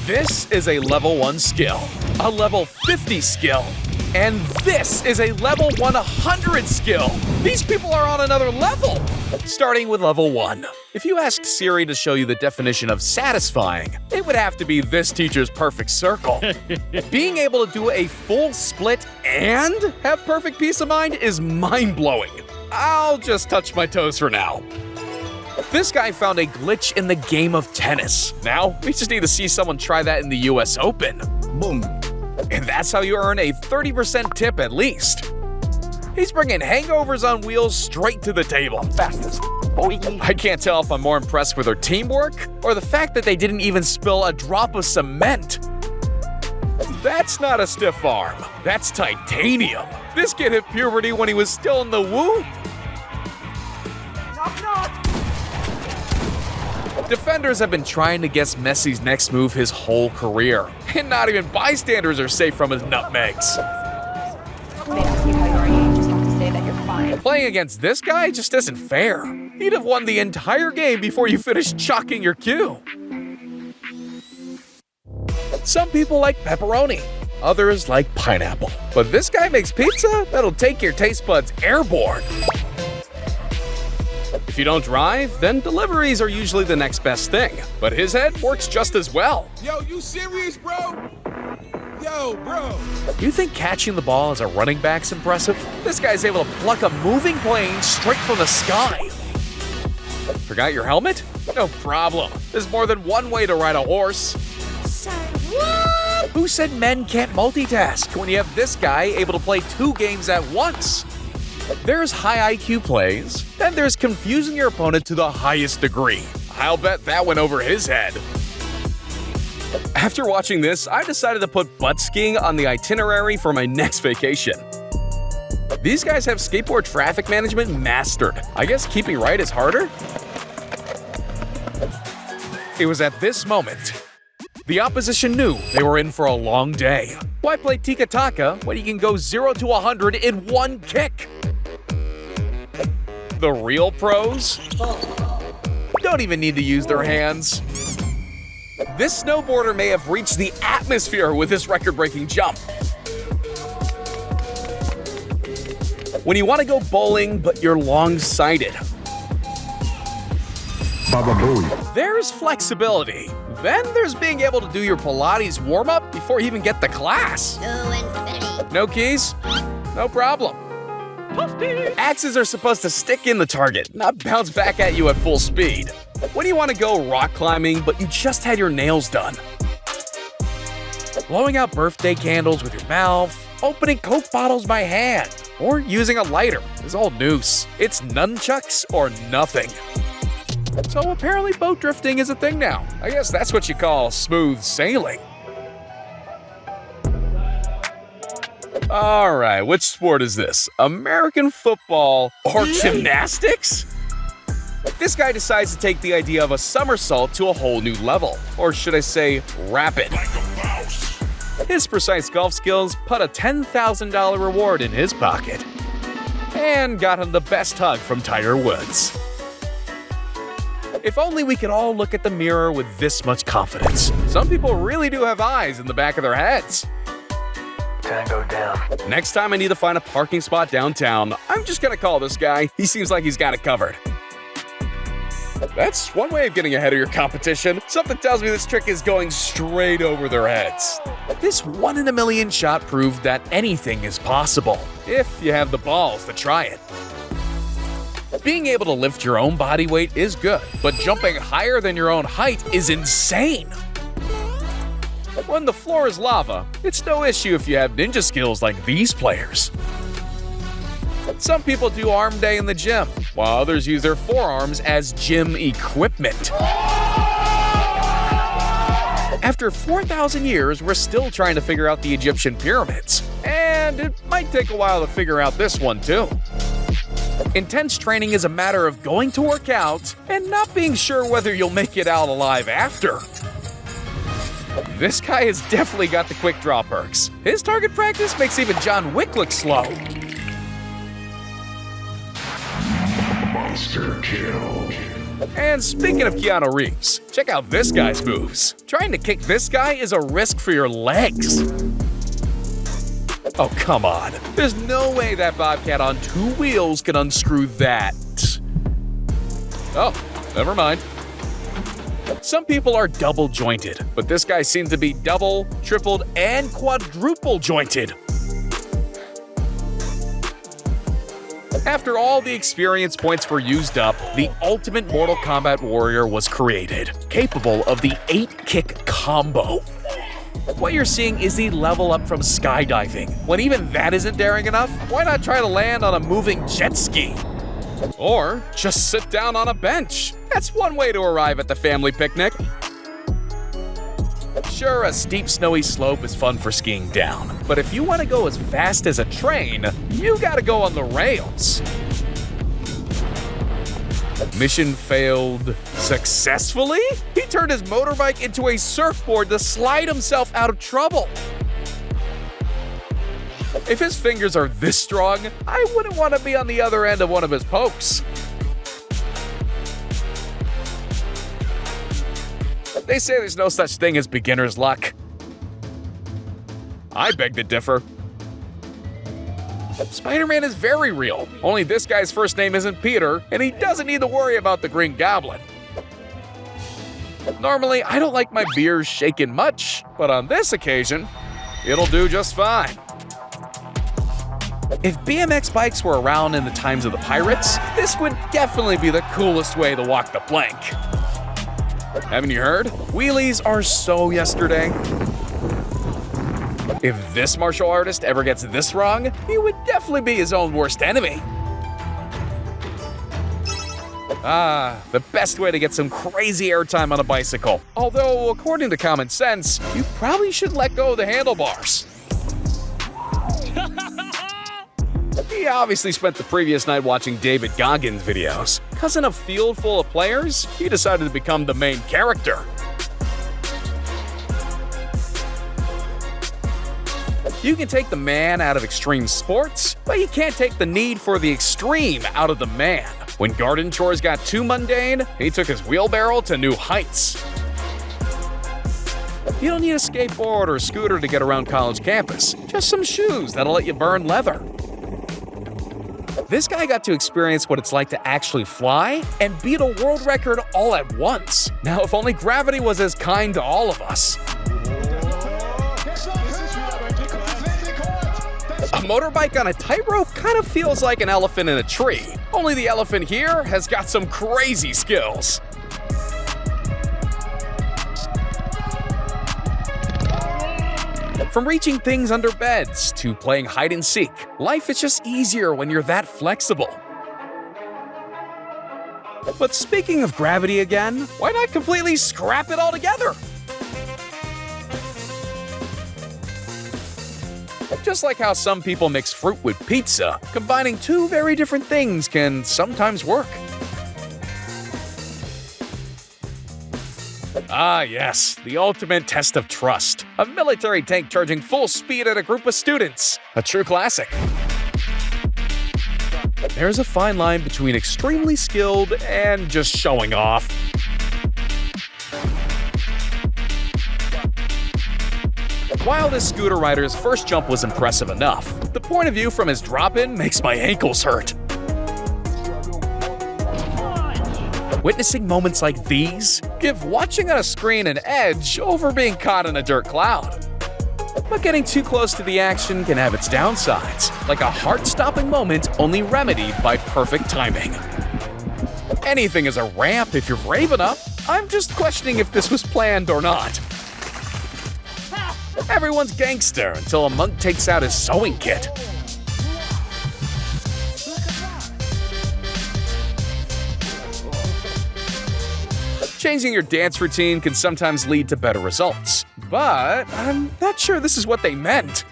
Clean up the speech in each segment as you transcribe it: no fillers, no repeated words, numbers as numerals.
This is a level 1 skill, a level 50 skill, and this is a level 100 skill. These people are on another level. Starting with level 1. If you asked Siri to show you the definition of satisfying, it would have to be this teacher's perfect circle. Being able to do a full split and have perfect peace of mind is mind-blowing. I'll just touch my toes for now. This guy found a glitch in the game of tennis. Now, we just need to see someone try that in the US Open. Boom. And that's how you earn a 30% tip at least. He's bringing hangovers on wheels straight to the table. Fastest, boy. I can't tell if I'm more impressed with their teamwork or the fact that they didn't even spill a drop of cement. That's not a stiff arm. That's titanium. This kid hit puberty when he was still in the womb. Knock, knock. Defenders have been trying to guess Messi's next move his whole career, and not even bystanders are safe from his nutmegs. They ask you how you are, you just have to say that you're fine. Playing against this guy just isn't fair. He'd have won the entire game before you finished chalking your cue. Some people like pepperoni, others like pineapple. But this guy makes pizza that'll take your taste buds airborne. If you don't drive, then deliveries are usually the next best thing. But his head works just as well. Yo, you serious, bro? Yo, bro. You think catching the ball as a running back's impressive? This guy's able to pluck a moving plane straight from the sky. Forgot your helmet? No problem. There's more than one way to ride a horse. What? Who said men can't multitask when you have this guy able to play 2 games at once? There's high IQ plays, then there's confusing your opponent to the highest degree. I'll bet that went over his head. After watching this, I decided to put butt skiing on the itinerary for my next vacation. These guys have skateboard traffic management mastered. I guess keeping right is harder? It was at this moment the opposition knew they were in for a long day. Why play tiki-taka when you can go 0 to 100 in one kick? The real pros don't even need to use their hands. This snowboarder may have reached the atmosphere with this record-breaking jump. When you want to go bowling, but you're long-sighted, Baba Booey. there's flexibility. Then there's being able to do your Pilates warm-up before you even get to class. No keys? No problem. Axes are supposed to stick in the target, not bounce back at you at full speed. When you want to go rock climbing, but you just had your nails done. Blowing out birthday candles with your mouth, opening Coke bottles by hand, or using a lighter is all noose. It's nunchucks or nothing. So apparently boat drifting is a thing now. I guess that's what you call smooth sailing. Alright, which sport is this? American football or gymnastics? This guy decides to take the idea of a somersault to a whole new level. Or should I say, rapid. His precise golf skills put a $10,000 reward in his pocket. And got him the best hug from Tiger Woods. If only we could all look at the mirror with this much confidence. Some people really do have eyes in the back of their heads. Tango down. Next time I need to find a parking spot downtown, I'm just gonna call this guy. He seems like he's got it covered. That's one way of getting ahead of your competition. Something tells me this trick is going straight over their heads. This 1 in a million shot proved that anything is possible, if you have the balls to try it. Being able to lift your own body weight is good, but jumping higher than your own height is insane. When the floor is lava, it's no issue if you have ninja skills like these players. Some people do arm day in the gym, while others use their forearms as gym equipment. After 4,000 years, we're still trying to figure out the Egyptian pyramids. And it might take a while to figure out this one too. Intense training is a matter of going to work out and not being sure whether you'll make it out alive after. This guy has definitely got the quick draw perks. His target practice makes even John Wick look slow. Monster kill. And speaking of Keanu Reeves, check out this guy's moves. Trying to kick this guy is a risk for your legs. Oh, come on. There's no way that Bobcat on 2 wheels can unscrew that. Oh, never mind. Some people are double jointed, but this guy seems to be double, tripled, and quadruple jointed. After all the experience points were used up, the ultimate Mortal Kombat warrior was created, capable of the 8-kick combo. What you're seeing is the level up from skydiving. When even that isn't daring enough, why not try to land on a moving jet ski? Or just sit down on a bench. That's one way to arrive at the family picnic. Sure, a steep snowy slope is fun for skiing down, but if you want to go as fast as a train, you gotta go on the rails. Mission failed successfully? He turned his motorbike into a surfboard to slide himself out of trouble. If his fingers are this strong, I wouldn't want to be on the other end of one of his pokes. They say there's no such thing as beginner's luck. I beg to differ. Spider-Man is very real, only this guy's first name isn't Peter, and he doesn't need to worry about the Green Goblin. Normally, I don't like my beers shaken much, but on this occasion, it'll do just fine. If BMX bikes were around in the times of the pirates, this would definitely be the coolest way to walk the plank. Haven't you heard? Wheelies are so yesterday. If this martial artist ever gets this wrong, he would definitely be his own worst enemy. The best way to get some crazy airtime on a bicycle. Although, according to common sense, you probably should let go of the handlebars. He obviously spent the previous night watching David Goggins videos. Cause in a field full of players, he decided to become the main character. You can take the man out of extreme sports, but you can't take the need for the extreme out of the man. When garden chores got too mundane, he took his wheelbarrow to new heights. You don't need a skateboard or a scooter to get around college campus, just some shoes that'll let you burn leather. This guy got to experience what it's like to actually fly and beat a world record all at once. Now, if only gravity was as kind to all of us. A motorbike on a tightrope kind of feels like an elephant in a tree, only the elephant here has got some crazy skills. From reaching things under beds to playing hide and seek, life is just easier when you're that flexible. But speaking of gravity again, why not completely scrap it all together? Just like how some people mix fruit with pizza, combining two very different things can sometimes work. Ah yes, the ultimate test of trust. A military tank charging full speed at a group of students. A true classic. There's a fine line between extremely skilled and just showing off. While this scooter rider's first jump was impressive enough, the point of view from his drop-in makes my ankles hurt. Witnessing moments like these give watching on a screen an edge over being caught in a dirt cloud. But getting too close to the action can have its downsides, like a heart-stopping moment only remedied by perfect timing. Anything is a ramp if you're brave enough. I'm just questioning if this was planned or not. Everyone's gangster until a monk takes out his sewing kit. Changing your dance routine can sometimes lead to better results, but I'm not sure this is what they meant.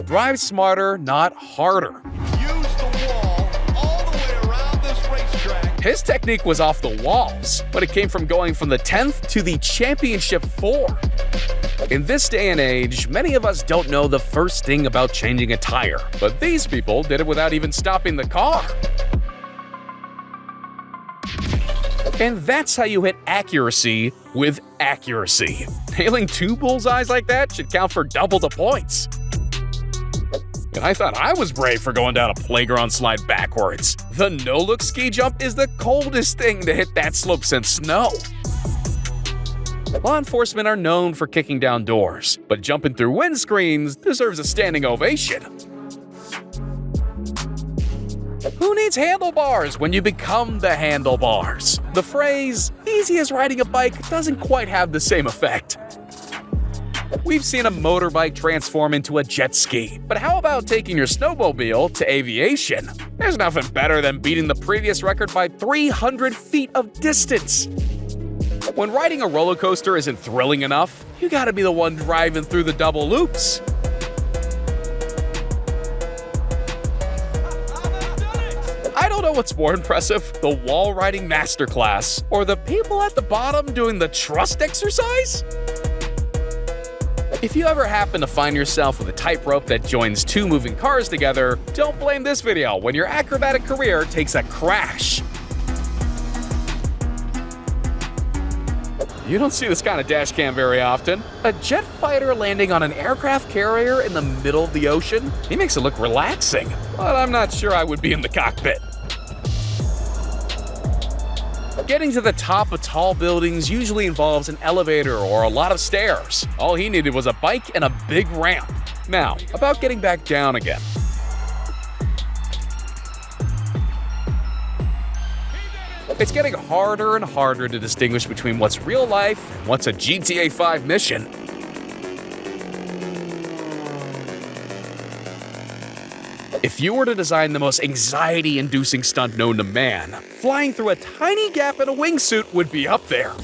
Drive smarter, not harder. Use the wall all the way around this racetrack. His technique was off the walls, but it came from going from the 10th to the championship 4. In this day and age, many of us don't know the first thing about changing a tire, but these people did it without even stopping the car. And that's how you hit accuracy with accuracy. Nailing 2 bullseyes like that should count for double the points. And I thought I was brave for going down a playground slide backwards. The no-look ski jump is the coldest thing to hit that slope since snow. Law enforcement are known for kicking down doors, but jumping through windscreens deserves a standing ovation. Who needs handlebars when you become the handlebars? The phrase, easy as riding a bike, doesn't quite have the same effect. We've seen a motorbike transform into a jet ski, but how about taking your snowmobile to aviation? There's nothing better than beating the previous record by 300 feet of distance. When riding a roller coaster isn't thrilling enough, you gotta be the one driving through the double loops. I don't know what's more impressive, the wall riding masterclass or the people at the bottom doing the trust exercise? If you ever happen to find yourself with a tightrope that joins 2 moving cars together, don't blame this video when your acrobatic career takes a crash. You don't see this kind of dash cam very often. A jet fighter landing on an aircraft carrier in the middle of the ocean? He makes it look relaxing, but I'm not sure I would be in the cockpit. Getting to the top of tall buildings usually involves an elevator or a lot of stairs. All he needed was a bike and a big ramp. Now, about getting back down again. It's getting harder and harder to distinguish between what's real life and what's a GTA 5 mission. If you were to design the most anxiety-inducing stunt known to man, flying through a tiny gap in a wingsuit would be up there.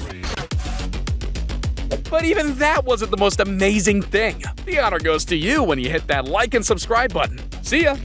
But even that wasn't the most amazing thing. The honor goes to you when you hit that like and subscribe button. See ya!